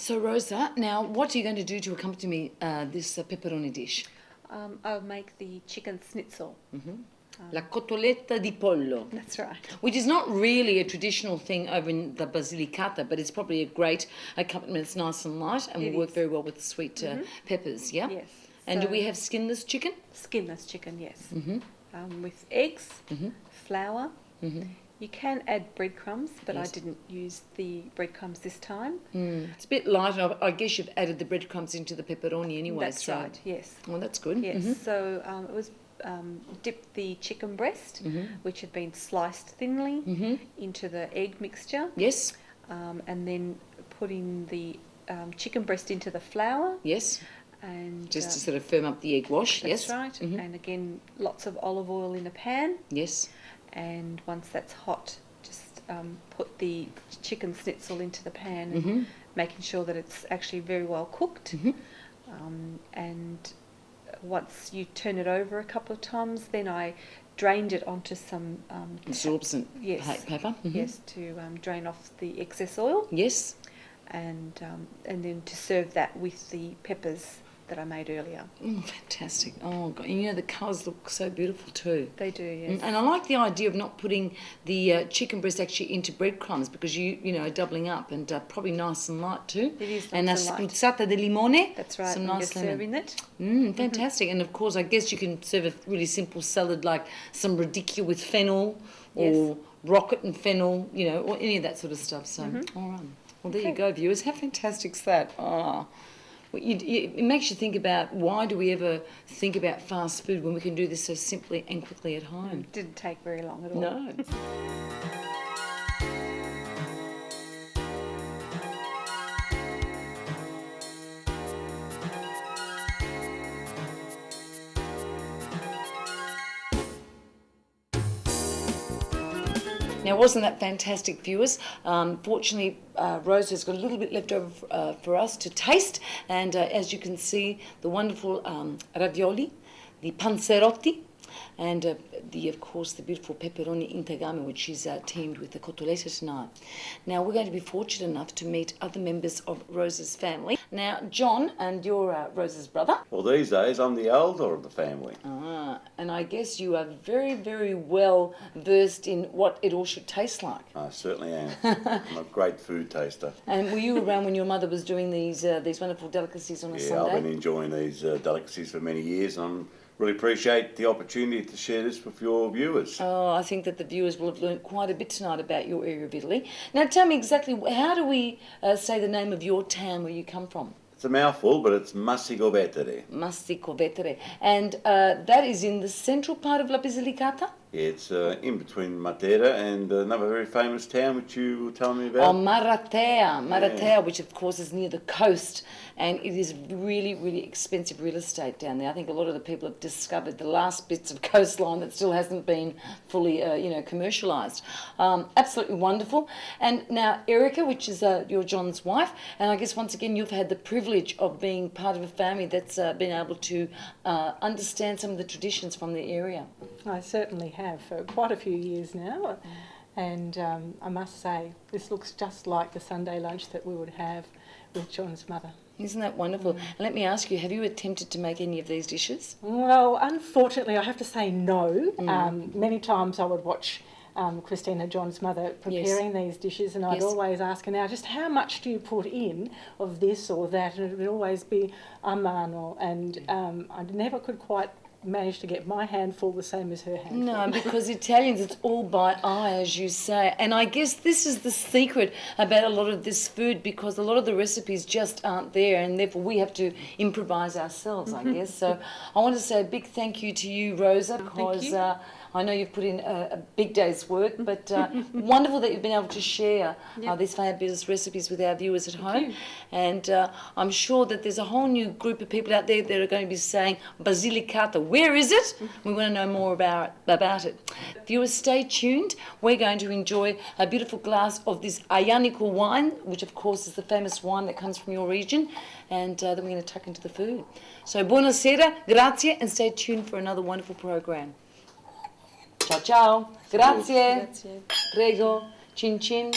So Rosa, now what are you going to do to accompany this pepperoni dish? I'll make the chicken schnitzel. La cotoletta di pollo. That's right. Which is not really a traditional thing over in the Basilicata, but it's probably a great accompaniment. It's nice and light and will work very well with the sweet peppers, yeah? Yes. And do we have skinless chicken? Skinless chicken, yes. With eggs, flour. You can add breadcrumbs, but I didn't use the breadcrumbs this time. It's a bit light, and I guess you've added the breadcrumbs into the pepperoni anyway. That's right, yes. Well, that's good. Yes, so it was dipped the chicken breast, which had been sliced thinly, into the egg mixture. Yes. And then putting the chicken breast into the flour. Yes. And just to sort of firm up the egg wash. That's right. And again, lots of olive oil in a pan. Yes. And once that's hot, just put the chicken schnitzel into the pan, and making sure that it's actually very well cooked. And once you turn it over a couple of times, then I drained it onto some absorbent paper. Yes, to drain off the excess oil. Yes. And then to serve that with the peppers that I made earlier. Fantastic. Oh, God. And you know, the colours look so beautiful too. They do, yes. And I like the idea of not putting the chicken breast actually into breadcrumbs, because you know, doubling up, and probably nice and light too. It is nice and and a light. spruzzata di limone. That's right, some nice you're lemon. serving it. Fantastic. And of course, I guess you can serve a really simple salad like some radicchio with fennel, or rocket and fennel, you know, or any of that sort of stuff. So, all right. Well, there you go, viewers. How fantastic is that? Oh. It makes you think about, why do we ever think about fast food when we can do this so simply and quickly at home? It didn't take very long at all. No. Now, wasn't that fantastic, viewers? Fortunately, Rosa's got a little bit left over for us to taste. And as you can see, the wonderful ravioli, the panzerotti, and of course, the beautiful pepperoni integrame, which is teamed with the cotoletta tonight. Now, we're going to be fortunate enough to meet other members of Rosa's family. Now, John, and you're Rosa's brother. Well, these days, I'm the elder of the family. And I guess you are very, very well versed in what it all should taste like. I certainly am. I'm a great food taster. And were you around when your mother was doing these wonderful delicacies on a Sunday? Yeah, I've been enjoying these delicacies for many years, and I really appreciate the opportunity to share this with your viewers. Oh, I think that the viewers will have learnt quite a bit tonight about your area of Italy. Now, tell me exactly, how do we say the name of your town where you come from? It's a mouthful, but it's Masicovetere. Masicovetere. And that is in the central part of La Basilicata? It's in between Matera and another very famous town which you were telling me about. Oh, Maratea, which of course is near the coast, and it is really, really expensive real estate down there. I think a lot of the people have discovered the last bits of coastline that still hasn't been fully, commercialised. Absolutely wonderful. And now Erica, which is your John's wife, and I guess once again you've had the privilege of being part of a family that's been able to understand some of the traditions from the area. I certainly have for quite a few years now, and I must say this looks just like the Sunday lunch that we would have with John's mother. Isn't that wonderful? And let me ask you, have you attempted to make any of these dishes? Well, unfortunately I have to say no. Many times I would watch Christina, John's mother, preparing these dishes, and I'd always ask her, now, just how much do you put in of this or that? And it would always be a mano, and I never could quite manage to get my handful the same as her handful. No, because Italians, it's all by eye, as you say. And I guess this is the secret about a lot of this food, because a lot of the recipes just aren't there, and therefore we have to improvise ourselves, I guess. So I want to say a big thank you to you, Rosa, because I know you've put in a big day's work, but wonderful that you've been able to share these fabulous recipes with our viewers at home. And I'm sure that there's a whole new group of people out there that are going to be saying, Basilicata, where is it? We want to know more about it. Viewers, stay tuned. We're going to enjoy a beautiful glass of this Aianico wine, which of course is the famous wine that comes from your region, and then we're going to tuck into the food. So buonasera, grazie, and stay tuned for another wonderful program. Ciao ciao, grazie, Grazie. prego, cin cin.